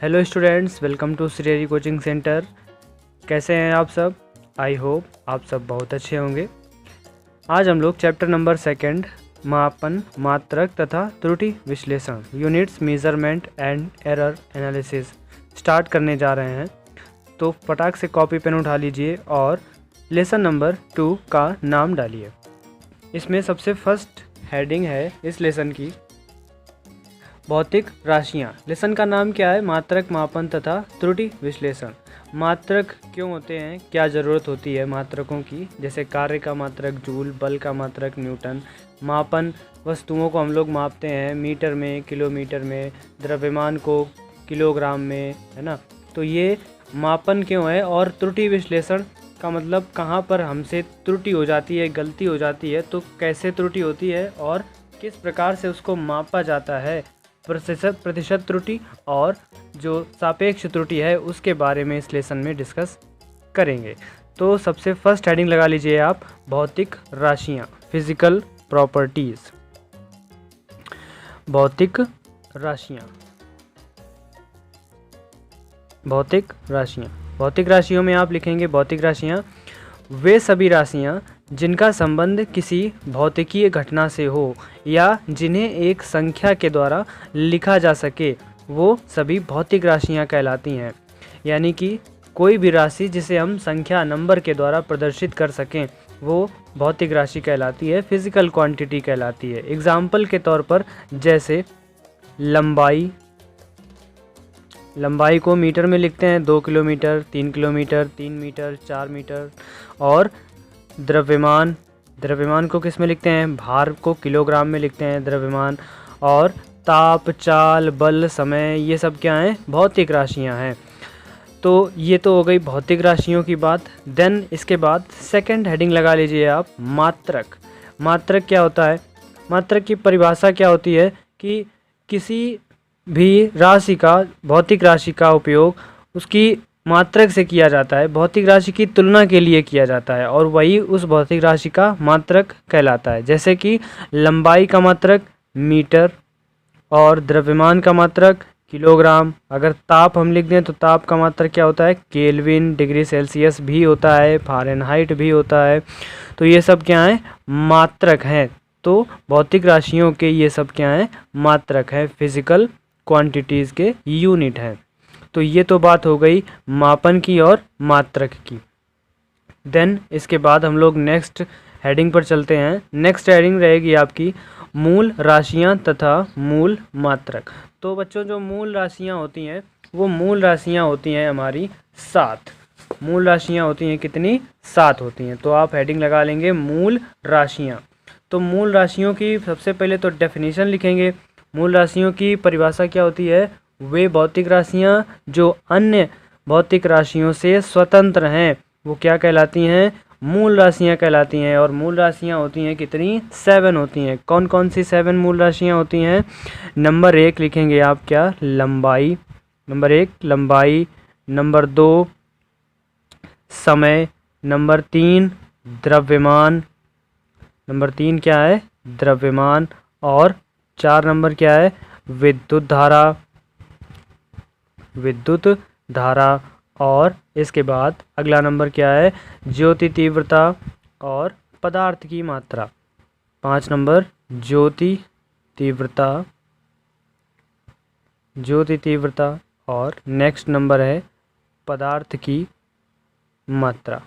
Hello students, welcome to Shreyari coaching centre. कैसे हैं आप सब? आई होप आप सब बहुत अच्छे होंगे। आज हम लोग चैप्टर नंबर 2 मापन, मात्रक तथा त्रुटि विश्लेषण units measurement and error analysis start करने जा रहे हैं। तो फटाक से कॉपी पेन उठा लीजिए और लेसन नंबर 2 का नाम डालिए। इसमें सबसे फर्स्ट हेडिंग है इस लेसन की भौतिक राशियाँ। लेसन का नाम क्या है? मात्रक, मापन तथा त्रुटि विश्लेषण। मात्रक क्यों होते हैं, क्या ज़रूरत होती है मात्रकों की, जैसे कार्य का मात्रक जूल, बल का मात्रक न्यूटन। मापन, वस्तुओं को हम लोग मापते हैं मीटर में, किलोमीटर में, द्रव्यमान को किलोग्राम में, है ना। तो ये मापन क्यों है। और त्रुटि विश्लेषण का मतलब कहाँ पर हमसे त्रुटि हो जाती है, गलती हो जाती है, तो कैसे त्रुटि होती है और किस प्रकार से उसको मापा जाता है। प्रतिशत त्रुटि और जो सापेक्ष त्रुटि है उसके बारे में इस लेसन में डिस्कस करेंगे। तो सबसे फर्स्ट हेडिंग लगा लीजिए आप, भौतिक राशियाँ, फिजिकल प्रॉपर्टीज। भौतिक राशियाँ, भौतिक राशियाँ। भौतिक राशियों में आप लिखेंगे भौतिक राशियाँ वे सभी राशियाँ जिनका संबंध किसी भौतिकीय घटना से हो या जिन्हें एक संख्या के द्वारा लिखा जा सके, वो सभी भौतिक राशियाँ कहलाती हैं। यानी कि कोई भी राशि जिसे हम संख्या, नंबर के द्वारा प्रदर्शित कर सकें, वो भौतिक राशि कहलाती है, फिजिकल क्वांटिटी कहलाती है। एग्जाम्पल के तौर पर जैसे लंबाई, लंबाई को मीटर में लिखते हैं 2 किलोमीटर, 3 किलोमीटर, 3 मीटर, 4 मीटर। और द्रव्यमान, द्रव्यमान को किस में लिखते हैं? भार को किलोग्राम में लिखते हैं द्रव्यमान। और ताप, चाल, बल, समय, ये सब क्या हैं? भौतिक राशियां हैं। तो ये तो हो गई भौतिक राशियों की बात। देन इसके बाद सेकंड हेडिंग लगा लीजिए आप, मात्रक। मात्रक क्या होता है? मात्रक की परिभाषा क्या होती है कि किसी भी राशि का, भौतिक राशि का उपयोग उसकी मात्रक से किया जाता है, भौतिक राशि की तुलना के लिए किया जाता है, और वही उस भौतिक राशि का मात्रक कहलाता है। जैसे कि लंबाई का मात्रक मीटर और द्रव्यमान का मात्रक किलोग्राम। अगर ताप हम लिख दें तो ताप का मात्रक क्या होता है? केल्विन, डिग्री सेल्सियस भी होता है, फ़ारेनहाइट भी होता है। तो ये सब क्या है? मात्रक हैं। तो भौतिक राशियों के ये सब क्या हैं? मात्रक हैं, फिजिकल क्वांटिटीज़ के यूनिट हैं। तो ये तो बात हो गई मापन की और मात्रक की। देन इसके बाद हम लोग नेक्स्ट हेडिंग पर चलते हैं। नेक्स्ट हेडिंग रहेगी आपकी मूल राशियां तथा मूल मात्रक। तो बच्चों, जो मूल राशियां होती हैं वो मूल राशियां होती हैं हमारी 7। मूल राशियां होती हैं कितनी? 7 होती हैं। तो आप हेडिंग लगा लेंगे मूल राशियां। तो मूल राशियों की सबसे पहले तो डेफिनेशन लिखेंगे। मूल राशियों की परिभाषा क्या होती है? वे भौतिक राशियाँ जो अन्य भौतिक राशियों से स्वतंत्र हैं, वो क्या कहलाती हैं? मूल राशियाँ कहलाती हैं। और मूल राशियाँ होती हैं कितनी? 7 होती हैं। कौन कौन सी 7 मूल राशियाँ होती हैं? नंबर 1 लिखेंगे आप क्या? लंबाई। नंबर 1 लंबाई। नंबर 2 समय। नंबर 3 द्रव्यमान। नंबर 3 क्या है? द्रव्यमान। और 4 नंबर क्या है? विद्युत धारा। विद्युत धारा। और इसके बाद अगला नंबर क्या है? ज्योति तीव्रता और पदार्थ की मात्रा। 5 नंबर ज्योति तीव्रता, ज्योति तीव्रता। और नेक्स्ट नंबर है पदार्थ की मात्रा।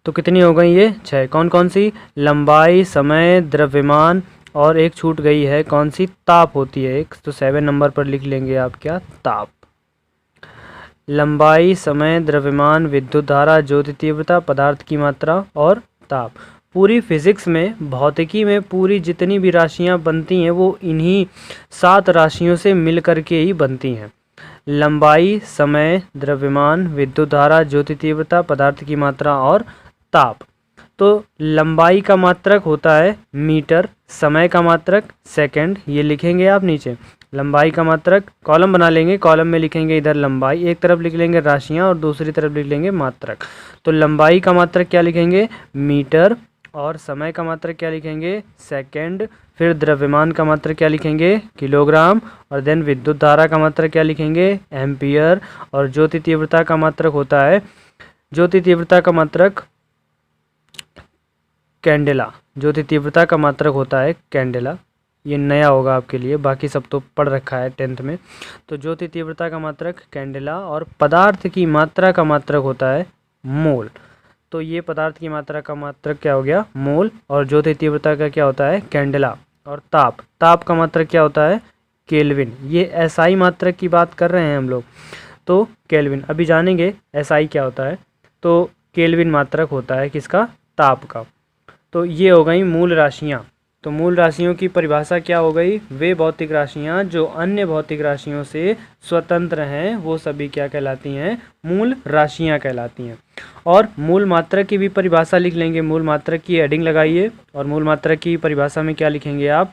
तो कितनी हो गई ये? 6। कौन कौन सी? लंबाई, समय, द्रव्यमान, और एक छूट गई है, कौन सी? ताप होती है एक। तो 7 नंबर पर लिख लेंगे आप क्या? ताप। लंबाई, समय, द्रव्यमान, विद्युत धारा, ज्योति तीव्रता, पदार्थ की मात्रा और ताप। पूरी फिजिक्स में, भौतिकी में पूरी जितनी भी राशियां बनती हैं वो इन्हीं 7 राशियों से मिल कर के ही बनती हैं। लंबाई, समय, द्रव्यमान, विद्युत धारा, ज्योति तीव्रता, पदार्थ की मात्रा और ताप। तो लंबाई का मात्रक होता है मीटर, समय का मात्रक सेकंड, ये लिखेंगे आप नीचे। लंबाई का मात्रक कॉलम बना लेंगे, कॉलम में लिखेंगे इधर लंबाई, एक तरफ लिख लेंगे राशियां और दूसरी तरफ लिख लेंगे मात्रक। तो लंबाई का मात्रक क्या लिखेंगे? मीटर। और समय का मात्रक क्या लिखेंगे, सेकंड। फिर द्रव्यमान का मात्रक क्या लिखेंगे, किलोग्राम। और देन विद्युत धारा का मात्रक क्या लिखेंगे, एम्पियर। और ज्योति तीव्रता का मात्रक होता है, ज्योति तीव्रता का मात्रक कैंडेला। ज्योति तीव्रता का मात्रक होता है कैंडेला। ये नया होगा आपके लिए, बाकी सब तो पढ़ रखा है 10th में। तो ज्योति तीव्रता का मात्रक कैंडेला। और पदार्थ की मात्रा का मात्रक होता है मोल। तो ये पदार्थ की मात्रा का मात्रक क्या हो गया, मोल। और ज्योति तीव्रता का क्या होता है, कैंडेला। और ताप, ताप का मात्रक क्या होता है, केल्विन। ये एसआई मात्रक की बात कर रहे हैं हम लोग, तो केल्विन। अभी जानेंगे एसआई क्या होता है। तो केल्विन मात्रक होता है किसका, ताप का। तो ये हो गई मूल राशियाँ। तो मूल राशियों की परिभाषा क्या हो गई, वे भौतिक राशियाँ जो अन्य भौतिक राशियों से स्वतंत्र हैं वो सभी क्या कहलाती हैं, मूल राशियाँ कहलाती हैं। और मूल मात्रक की भी परिभाषा लिख लेंगे, मूल मात्रक की हेडिंग लगाइए। और मूल मात्रक की परिभाषा में क्या लिखेंगे आप,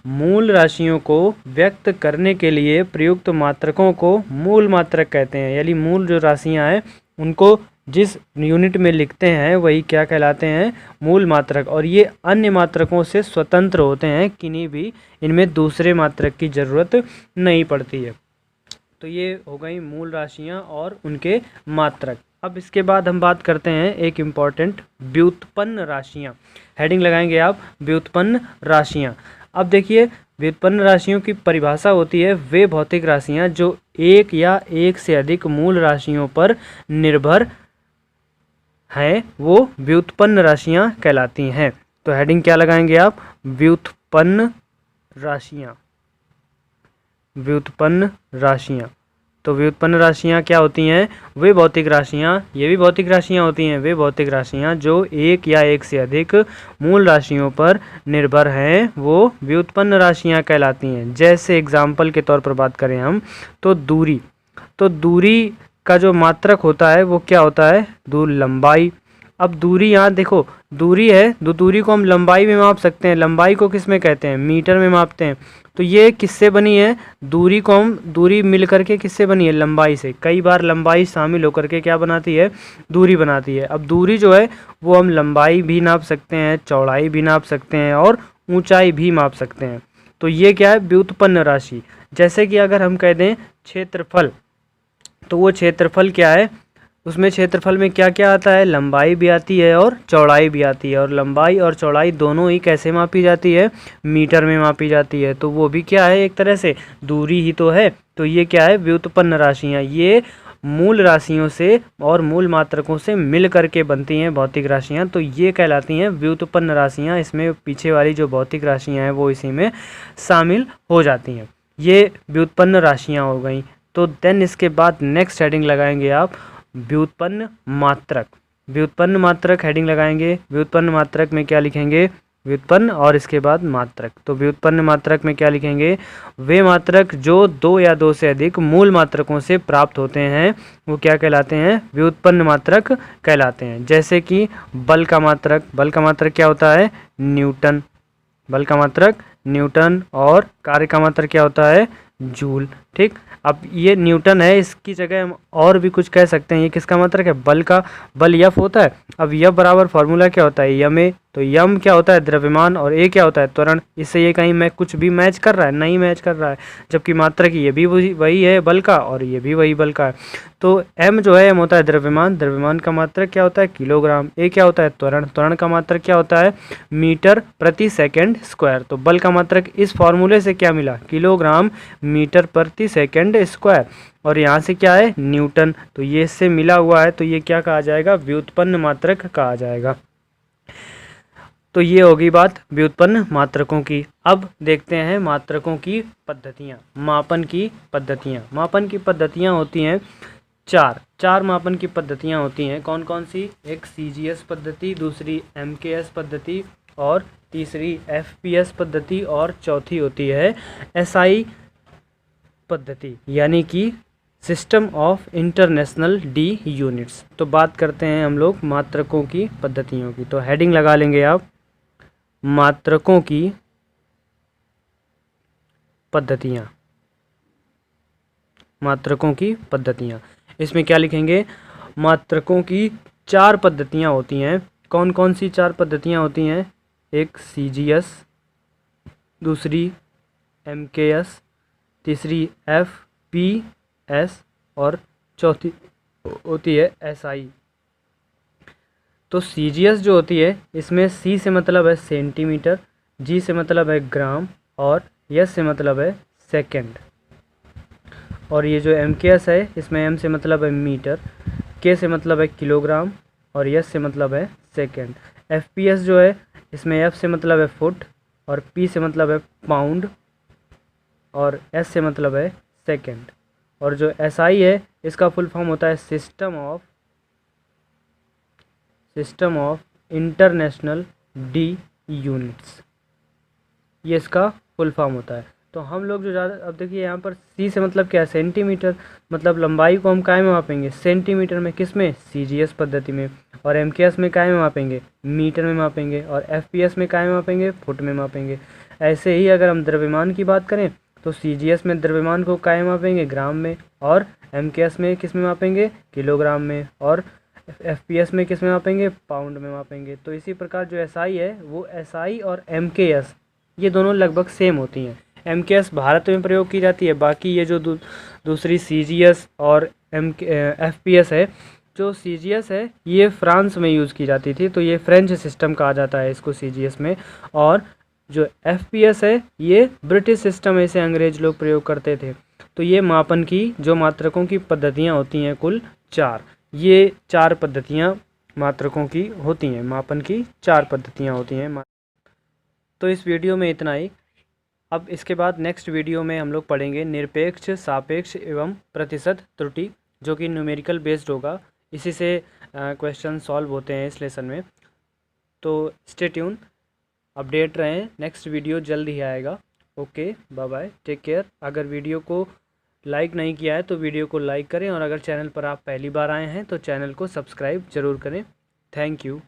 मूल राशियों को व्यक्त करने के लिए प्रयुक्त मात्रकों को मूल मात्रक कहते हैं। यानी मूल जो राशियाँ हैं उनको जिस यूनिट में लिखते हैं वही क्या कहलाते हैं, मूल मात्रक। और ये अन्य मात्रकों से स्वतंत्र होते हैं, किन्हीं भी इनमें दूसरे मात्रक की ज़रूरत नहीं पड़ती है। तो ये हो गई मूल राशियाँ और उनके मात्रक। अब इसके बाद हम बात करते हैं एक इम्पॉर्टेंट, व्युत्पन्न राशियाँ। हेडिंग लगाएंगे आप, व्युत्पन्न राशियाँ। अब देखिए, व्युत्पन्न राशियों की परिभाषा होती है वे भौतिक राशियाँ जो एक या एक से अधिक मूल राशियों पर निर्भर हैं वो व्युत्पन्न राशियाँ कहलाती हैं। तो हेडिंग क्या लगाएंगे आप, व्युत्पन्न राशियाँ, व्युत्पन्न राशियाँ। तो व्युत्पन्न राशियाँ क्या होती हैं, वे भौतिक राशियाँ, ये भी भौतिक राशियाँ होती हैं, वे भौतिक राशियाँ जो एक या एक से अधिक मूल राशियों पर निर्भर हैं वो व्युत्पन्न राशियाँ कहलाती हैं। जैसे एग्जाम्पल के तौर पर बात करें हम, तो दूरी, तो दूरी का जो मात्रक होता है वो क्या होता है, लंबाई। अब दूरी, यहाँ देखो दूरी है, दूरी को हम लंबाई में माप सकते हैं। लंबाई को किस में कहते हैं, मीटर में मापते हैं। तो ये किससे बनी है, दूरी को हम, दूरी मिल करके किससे बनी है, लंबाई से। कई बार लंबाई शामिल होकर के क्या बनाती है, दूरी बनाती है। अब दूरी जो है वो हम लंबाई भी नाप सकते हैं, चौड़ाई भी नाप सकते हैं और ऊंचाई भी माप सकते हैं। तो ये क्या है, व्युत्पन्न राशि। जैसे कि अगर हम कह दें क्षेत्रफल, तो वो क्षेत्रफल क्या है, उसमें क्षेत्रफल में क्या क्या आता है, लंबाई भी आती है और चौड़ाई भी आती है। और लंबाई और चौड़ाई दोनों ही कैसे मापी जाती है, मीटर में मापी जाती है। तो वो भी क्या है, एक तरह से दूरी ही तो है। तो ये क्या है, व्युत्पन्न राशियाँ। ये मूल राशियों से और मूल मात्रकों से मिल करके बनती हैं भौतिक राशियाँ, तो ये कहलाती हैं व्युत्पन्न राशियाँ। इसमें पीछे वाली जो भौतिक राशियाँ हैं वो इसी में शामिल हो जाती हैं। ये व्युत्पन्न राशियाँ हो गई। तो देन इसके बाद नेक्स्ट हेडिंग लगाएंगे आप, व्युत्पन्न मात्रक। व्युत्पन्न मात्रक हेडिंग लगाएंगे। व्युत्पन्न मात्रक में क्या लिखेंगे, व्युत्पन्न और इसके बाद मात्रक। तो व्युत्पन्न मात्रक में क्या लिखेंगे, वे मात्रक जो दो या दो से अधिक मूल मात्रकों से प्राप्त होते हैं वो क्या कहलाते हैं, व्युत्पन्न मात्रक कहलाते हैं। जैसे कि बल का मात्रक, बल का मात्रक क्या होता है, न्यूटन। बल का मात्रक न्यूटन। और कार्य का मात्रक क्या होता है, जूल। ठीक, अब ये न्यूटन है, इसकी जगह हम और भी कुछ कह सकते हैं। ये किसका मात्रक है, बल का। बल यफ होता है। अब यफ बराबर फॉर्मूला क्या होता है, यम ए। तो यम क्या होता है, द्रव्यमान। और ए क्या होता है, त्वरण। इससे ये कहीं मैं कुछ भी मैच कर रहा है, नहीं मैच कर रहा है। जबकि मात्रक ये भी वही है बल का और ये भी वही बल का है। तो एम जो है, एम होता है द्रव्यमान। द्रव्यमान का मात्रक क्या होता है, किलोग्राम। ए क्या होता है, त्वरण। त्वरण का मात्रक क्या होता है, मीटर प्रति सेकेंड स्क्वायर। तो बल का मात्रक इस फॉर्मूले से क्या मिला, किलोग्राम मीटर प्रति सेकेंड स्क्वायर। और यहाँ से क्या है, न्यूटन। तो ये इससे मिला हुआ है, तो ये क्या कहा जाएगा, व्युत्पन्न मात्रक कहा जाएगा। तो ये होगी बात व्युत्पन्न मात्रकों की। अब देखते हैं मात्रकों की पद्धतियाँ, मापन की पद्धतियाँ। मापन की पद्धतियाँ होती हैं चार मापन की पद्धतियाँ होती हैं। कौन कौन सी, एक सीजीएस पद्धति, दूसरी एमकेएस पद्धति और तीसरी एफपीएस पद्धति और चौथी होती है एसआई पद्धति, यानी कि system of international D units. तो बात करते हैं हम लोग मात्रकों की पद्धतियों की। तो हेडिंग लगा लेंगे आप, मात्रकों की पद्धतियाँ, मात्रकों की पद्धतियाँ। इसमें क्या लिखेंगे, मात्रकों की 4 पद्धतियाँ होती हैं। कौन कौन सी 4 पद्धतियाँ होती हैं? एक CGS, दूसरी MKS, तीसरी FPS और चौथी होती है SI। तो CGS जो होती है इसमें C से मतलब है सेंटीमीटर, G से मतलब है ग्राम और S से मतलब है सेकंड। और ये जो MKS है इसमें M से मतलब है मीटर, K से मतलब है किलोग्राम और S से मतलब है सेकंड। FPS जो है इसमें F से मतलब है फुट और P से मतलब है पाउंड और S से मतलब है सेकंड। और जो SI है इसका फुल फॉर्म होता है system of international D units, ये इसका फुल फॉर्म होता है। तो हम लोग जो ज़्यादा, अब देखिए यहाँ पर C से मतलब क्या है सेंटीमीटर, मतलब लंबाई को हम काय में मापेंगे? सेंटीमीटर में। किस में? CGS पद्धति में। और MKS में काय में मापेंगे? मीटर में मापेंगे। और FPS में काय में मापेंगे? फुट में मापेंगे। ऐसे ही अगर हम द्रव्यमान की बात करें तो CGS में द्रव्यमान को काय में मापेंगे? ग्राम में। और MKS में किस में मापेंगे? किलोग्राम में। और FPS में किस में मापेंगे? पाउंड में मापेंगे। तो इसी प्रकार जो SI है वो SI और MKS ये दोनों लगभग सेम होती हैं। MKS भारत में प्रयोग की जाती है, बाकी ये जो दूसरी CGS और FPS है, जो CGS है ये फ्रांस में यूज़ की जाती थी, तो ये फ्रेंच सिस्टम कहा जाता है इसको CGS में। और जो FPS है ये ब्रिटिश सिस्टम है, इसे अंग्रेज लोग प्रयोग करते थे। तो ये मापन की जो मात्रकों की पद्धतियाँ होती हैं कुल 4, ये 4 पद्धतियाँ मात्रकों की होती हैं, मापन की 4 पद्धतियाँ होती हैं। तो इस वीडियो में इतना ही। अब इसके बाद नेक्स्ट वीडियो में हम लोग पढ़ेंगे निरपेक्ष, सापेक्ष एवं प्रतिशत त्रुटि, जो कि न्यूमेरिकल बेस्ड होगा। इसी से क्वेश्चन सॉल्व होते हैं इस लेसन में। तो स्टे ट्यून, अपडेट रहें, नेक्स्ट वीडियो जल्द ही आएगा। Okay, bye bye, take care. अगर वीडियो को लाइक नहीं किया है तो वीडियो को लाइक करें, और अगर चैनल पर आप पहली बार आए हैं तो चैनल को सब्सक्राइब ज़रूर करें। Thank you.